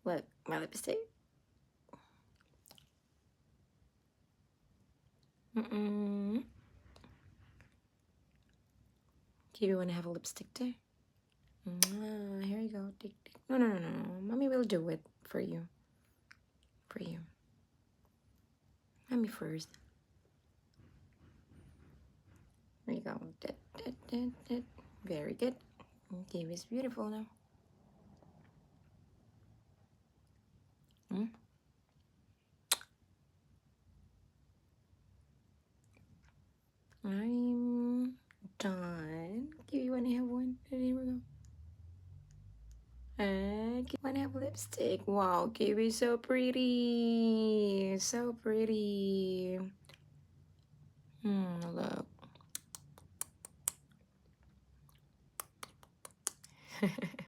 Look, my lipstick. Kiwi, wanna have a lipstick too? Here you go. No, no, no, no, no. Mommy will do it for you. For you. Mommy first. There you go. Very good. Kiwi's beautiful now. I'm done. Kiwi, wanna have one? Here we go. And Kiwi wanna have lipstick. Wow, Kiwi so pretty. So pretty. Look.